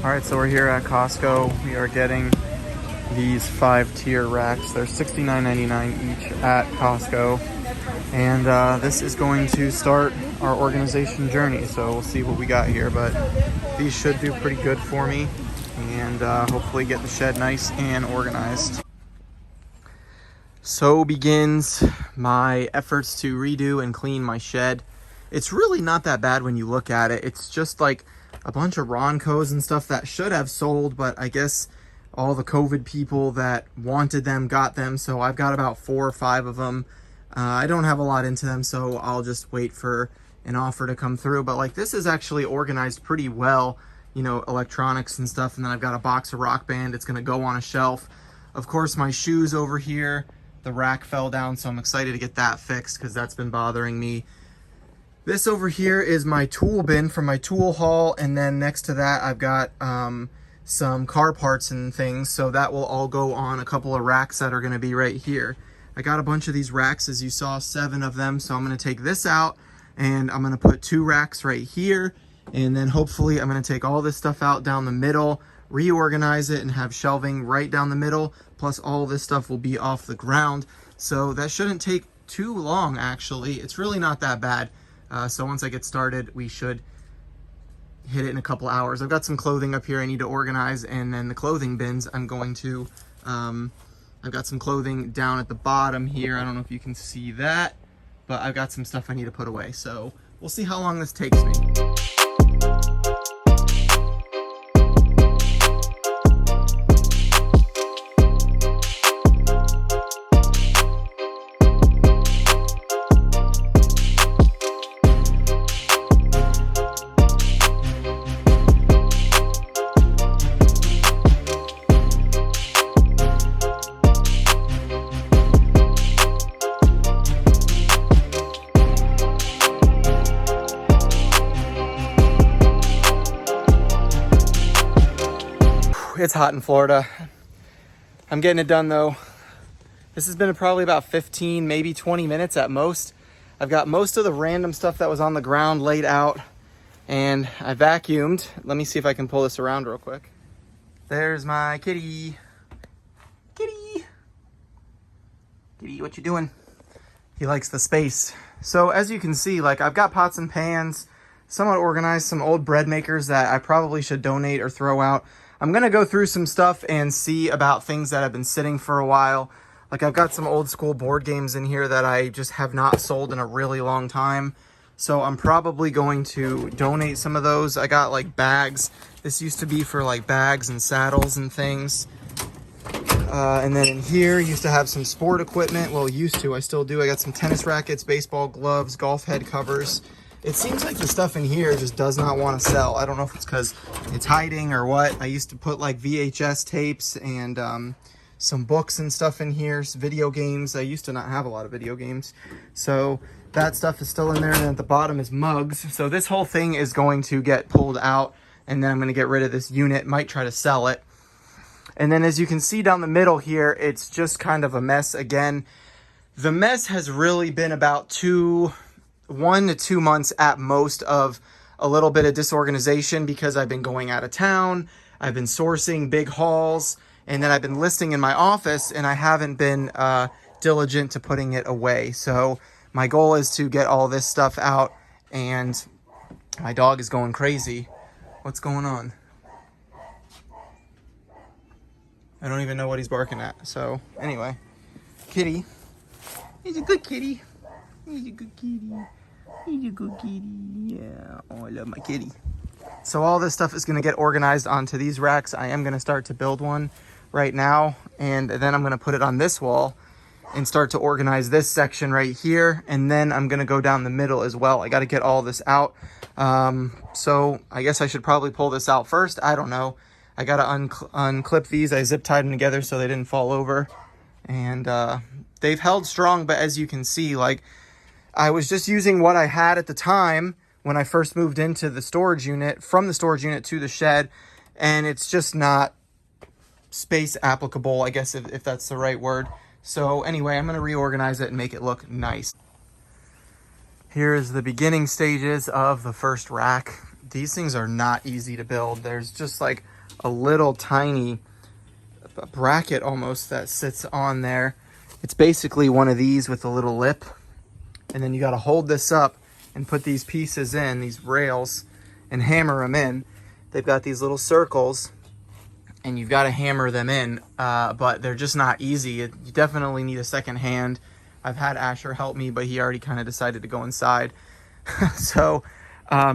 All right, so we're here at Costco. We are getting these 5-tier racks. They're $69.99 each at Costco. And this is going to start our organization journey. So we'll see what we got here, but these should do pretty good for me and hopefully get the shed nice and organized. So begins my efforts to redo and clean my shed. It's really not that bad when you look at it. It's just like a bunch of Roncos and stuff that should have sold, but I guess all the COVID people that wanted them got them. So I've got about 4 or 5 of them. I don't have a lot into them, so I'll just wait for an offer to come through. But like, this is actually organized pretty well, you know, electronics and stuff. And then I've got a box of Rock Band. It's going to go on a shelf. Of course, my shoes over here, the rack fell down, so I'm excited to get that fixed because that's been bothering me. This over here is my tool bin from my tool haul, and then next to that I've got some car parts and things, so that will all go on a couple of racks that are going to be right here. I got a bunch of these racks, as you saw, 7 of them, so I'm going to take this out and I'm going to put 2 racks right here, and then hopefully I'm going to take all this stuff out down the middle, reorganize it, and have shelving right down the middle, plus all this stuff will be off the ground. So that shouldn't take too long, actually. It's really not that bad. So once I get started, we should hit it in a couple hours. I've got some clothing up here I need to organize, and then the clothing bins I'm going to, I've got some clothing down at the bottom here. I don't know if you can see that, but I've got some stuff I need to put away. So we'll see how long this takes me. It's hot in Florida. I'm getting it done though. This has been probably about 15, maybe 20 minutes at most. I've got most of the random stuff that was on the ground laid out, and I vacuumed. Let me see if I can pull this around real quick. There's my kitty. Kitty. Kitty, what you doing? He likes the space. So as you can see, like, I've got pots and pans, somewhat organized, some old bread makers that I probably should donate or throw out. I'm going to go through some stuff and see about things that have been sitting for a while. Like, I've got some old school board games in here that I just have not sold in a really long time. So I'm probably going to donate some of those. I got like bags. This used to be for like bags and saddles and things. And then in here, used to have some sport equipment. Well, used to, I still do. I got some tennis rackets, baseball gloves, golf head covers. It seems like the stuff in here just does not want to sell. I don't know if it's because it's hiding or what. I used to put like VHS tapes and some books and stuff in here, some video games. I used to not have a lot of video games. So that stuff is still in there. And at the bottom is mugs. So this whole thing is going to get pulled out, and then I'm going to get rid of this unit. Might try to sell it. And then as you can see down the middle here, it's just kind of a mess again. The mess has really been about 1 to 2 months at most of a little bit of disorganization, because I've been going out of town, I've been sourcing big hauls, and then I've been listing in my office, and I haven't been diligent to putting it away. So my goal is to get all this stuff out, and my dog is going crazy. What's going on? I don't even know what he's barking at. So anyway, kitty. He's a good kitty. He's a good kitty. He's a good kitty. Yeah. Oh, I love my kitty. So all this stuff is going to get organized onto these racks. I am going to start to build one right now, and then I'm going to put it on this wall and start to organize this section right here. And then I'm going to go down the middle as well. I got to get all this out. So I guess I should probably pull this out first. I don't know. I got to unclip these. I zip tied them together so they didn't fall over. And they've held strong, but as you can see, like, I was just using what I had at the time when I first moved into the storage unit, from the storage unit to the shed, and it's just not space applicable, I guess, if that's the right word. So anyway, I'm going to reorganize it and make it look nice. Here's the beginning stages of the first rack. These things are not easy to build. There's just like a little tiny bracket almost that sits on there. It's basically one of these with a little lip. And then you got to hold this up and put these pieces in, these rails, and hammer them in. They've got these little circles, and you've got to hammer them in, but they're just not easy. You definitely need a second hand. I've had Asher help me, but he already kind of decided to go inside. So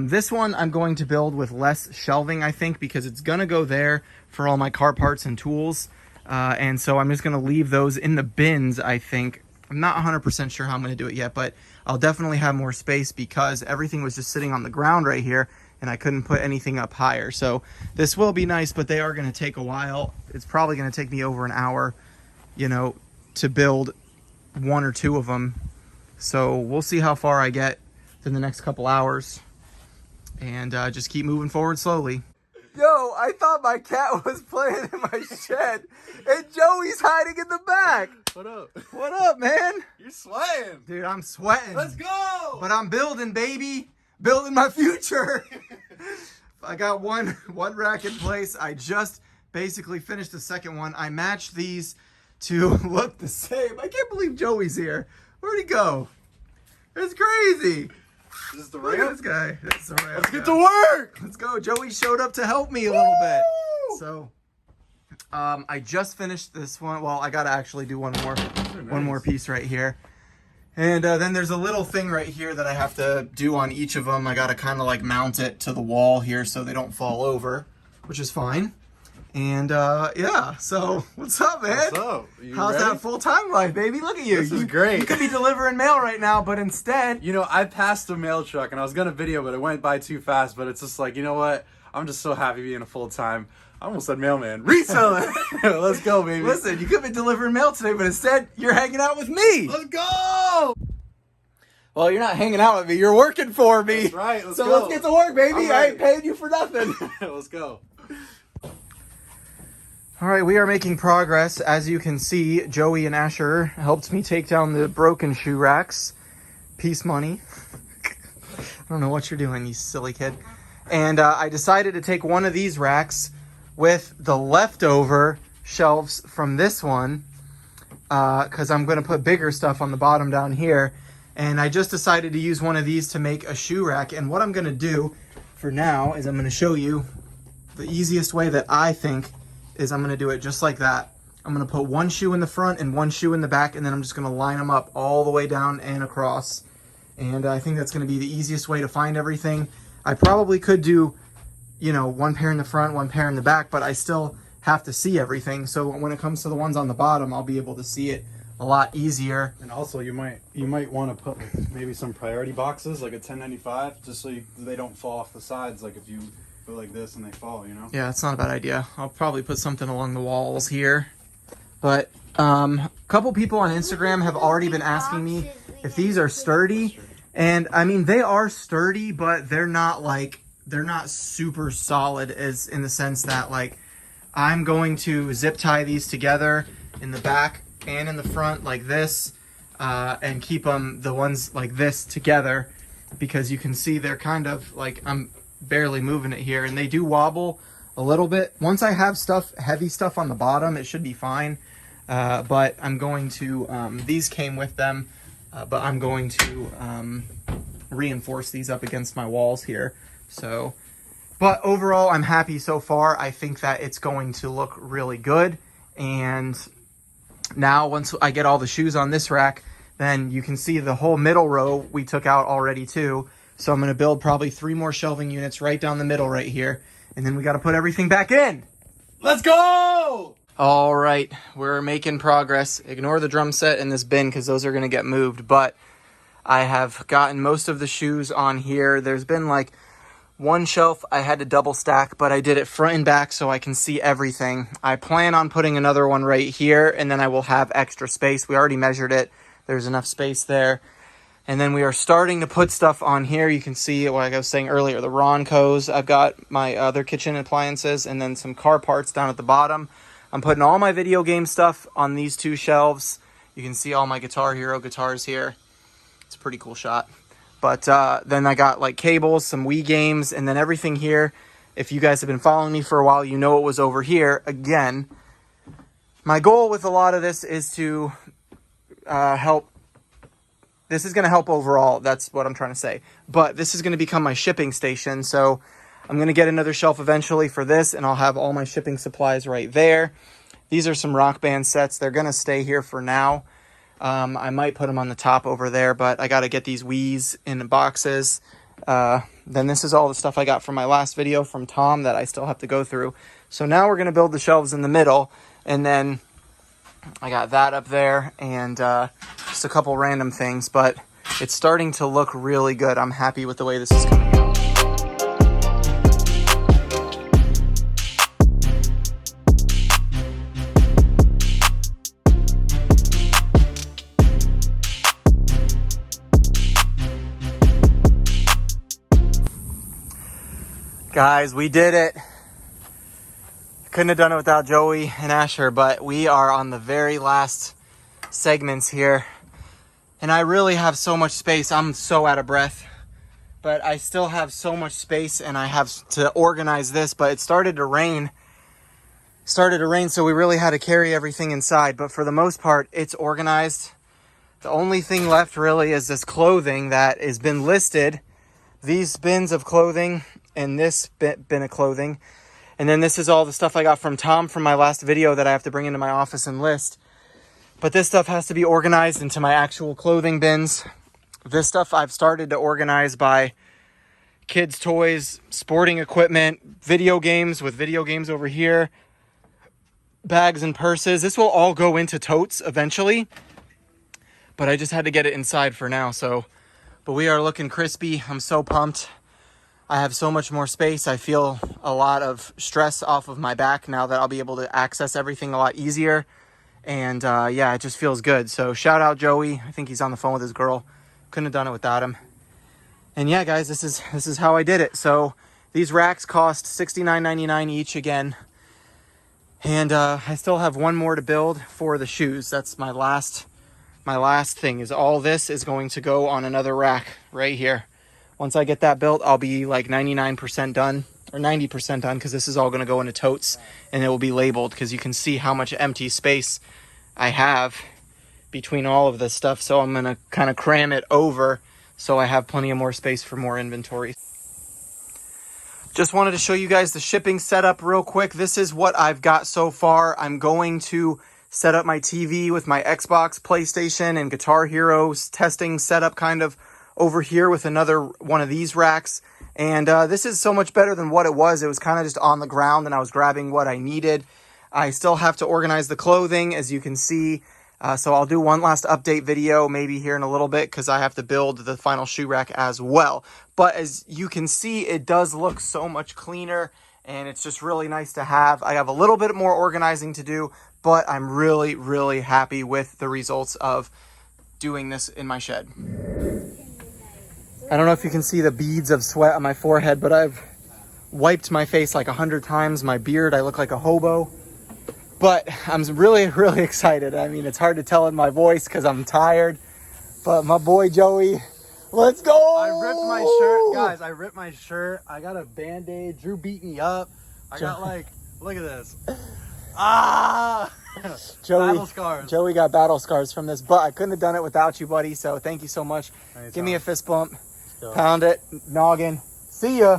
this one I'm going to build with less shelving, I think, because it's going to go there for all my car parts and tools. And so I'm just going to leave those in the bins, I think. I'm not 100% sure how I'm going to do it yet, but I'll definitely have more space because everything was just sitting on the ground right here and I couldn't put anything up higher. So this will be nice, but they are going to take a while. It's probably going to take me over an hour, you know, to build one or two of them. So we'll see how far I get in the next couple hours and just keep moving forward slowly. Yo, I thought my cat was playing in my shed and Joey's hiding in the back. What up? What up, man? You're sweating. Dude, I'm sweating. Let's go. But I'm building, baby. Building my future. I got one rack in place. I just basically finished the second one. I matched these to look the same. I can't believe Joey's here. Where'd he go? It's crazy. This is the Look at ramp. this guy. That's the ramp. Let's get to work. Let's go. Joey showed up to help me a little bit. So I just finished this one. Well, I got to actually do one more piece right here. And then there's a little thing right here that I have to do on each of them. I got to kind of like mount it to the wall here so they don't fall over, which is fine. And yeah, so what's up, man? What's up? How's ready? that full-time life, baby? Look at you. This is great. You could be delivering mail right now, but instead... You know, I passed a mail truck and I was going to video, but it went by too fast. But it's just like, you know what? I'm just so happy being a full-time. I almost said mailman. Reselling. Let's go, baby. Listen, you could be delivering mail today, but instead, you're hanging out with me. Let's go. Well, you're not hanging out with me. You're working for me. That's right. Let's so go. let's get to work, baby. I'm I ready. ain't paying you for nothing. Let's go. All right, we are making progress. As you can see, Joey and Asher helped me take down the broken shoe racks. Peace money. I don't know what you're doing, you silly kid. And I decided to take one of these racks with the leftover shelves from this one because I'm going to put bigger stuff on the bottom down here. And I just decided to use one of these to make a shoe rack. And what I'm going to do for now is I'm going to show you the easiest way that I think is I'm going to do it just like that. I'm going to put one shoe in the front and one shoe in the back, and then I'm just going to line them up all the way down and across. And I think that's going to be the easiest way to find everything. I probably could do, you know, one pair in the front, one pair in the back, but I still have to see everything. So when it comes to the ones on the bottom, I'll be able to see it a lot easier. And also, you might want to put like, maybe some priority boxes, like a 1095, just so they don't fall off the sides. Like if you go like this and they fall, you know. Yeah, that's not a bad idea. I'll probably put something along the walls here. But a couple people on Instagram have already been asking me if these are sturdy. And I mean, they are sturdy, but they're not super solid as in the sense that like I'm going to zip tie these together in the back and in the front like this and keep them, the ones like this, together because you can see they're kind of like, I'm barely moving it here and they do wobble a little bit. Once I have heavy stuff on the bottom, it should be fine. But I'm going to, these came with them, but I'm going to reinforce these up against my walls here. So, but overall, I'm happy so far. I think that it's going to look really good. And now once I get all the shoes on this rack, then you can see the whole middle row we took out already too. So I'm going to build probably 3 more shelving units right down the middle right here. And then we got to put everything back in. Let's go! All right, we're making progress. Ignore the drum set and this bin because those are going to get moved. But I have gotten most of the shoes on here. There's been like one shelf I had to double stack, but I did it front and back so I can see everything. I plan on putting another one right here, and then I will have extra space. We already measured it. There's enough space there. And then we are starting to put stuff on here. You can see, like I was saying earlier, the Roncos. I've got my other kitchen appliances and then some car parts down at the bottom. I'm putting all my video game stuff on these 2 shelves. You can see all my Guitar Hero guitars here. It's a pretty cool shot. But then I got like cables, some Wii games, and then everything here If you guys have been following me for a while, you know it was over here. Again, my goal with a lot of this is to help. This is going to help overall. That's what I'm trying to say. But this is going to become my shipping station. So I'm going to get another shelf eventually for this, and I'll have all my shipping supplies right there. These are some Rock Band sets. They're going to stay here for now. I might put them on the top over there, but I got to get these Wii's in boxes. Then this is all the stuff I got from my last video from Tom that I still have to go through. So now we're going to build the shelves in the middle, and then I got that up there and just a couple random things, but it's starting to look really good. I'm happy with the way this is coming out. Guys, we did it. Couldn't have done it without Joey and Asher, but we are on the very last segments here. And I really have so much space. I'm so out of breath, but I still have so much space and I have to organize this, but it started to rain. So we really had to carry everything inside, but for the most part, it's organized. The only thing left really is this clothing that has been listed. These bins of clothing and this bin of clothing. And then this is all the stuff I got from Tom from my last video that I have to bring into my office and list. But this stuff has to be organized into my actual clothing bins. This stuff I've started to organize by kids' toys, sporting equipment, video games with video games over here, bags and purses. This will all go into totes eventually. But I just had to get it inside for now. But we are looking crispy. I'm so pumped. I have so much more space. I feel a lot of stress off of my back now that I'll be able to access everything a lot easier. And yeah, it just feels good. So shout out Joey. I think he's on the phone with his girl. Couldn't have done it without him. And yeah, guys, this is how I did it. So these racks cost $69.99 each again. And I still have one more to build for the shoes. That's my last thing. Is all this is going to go on another rack right here. Once I get that built, I'll be like 99% done or 90% done, because this is all going to go into totes and it will be labeled, because you can see how much empty space I have between all of this stuff. So I'm going to kind of cram it over so I have plenty of more space for more inventory. Just wanted to show you guys the shipping setup real quick. This is what I've got so far. I'm going to set up my TV with my Xbox, PlayStation, and Guitar Heroes testing setup kind of over here with another one of these racks. And this is so much better than what it was. It was kind of just on the ground and I was grabbing what I needed. I still have to organize the clothing, as you can see. So I'll do one last update video maybe here in a little bit, because I have to build the final shoe rack as well. But as you can see, it does look so much cleaner and it's just really nice to have. I have a little bit more organizing to do, but I'm really, really happy with the results of doing this in my shed. I don't know if you can see the beads of sweat on my forehead, but I've wiped my face like 100 times. My beard, I look like a hobo. But I'm really, really excited. I mean, it's hard to tell in my voice because I'm tired. But my boy Joey, let's go! I ripped my shirt. Guys, I ripped my shirt. I got a Band-Aid. Drew beat me up. I got like, look at this. Ah! Battle scars. Joey got battle scars from this, but I couldn't have done it without you, buddy. So thank you so much. Give me a fist bump. Pound it. Noggin. See ya.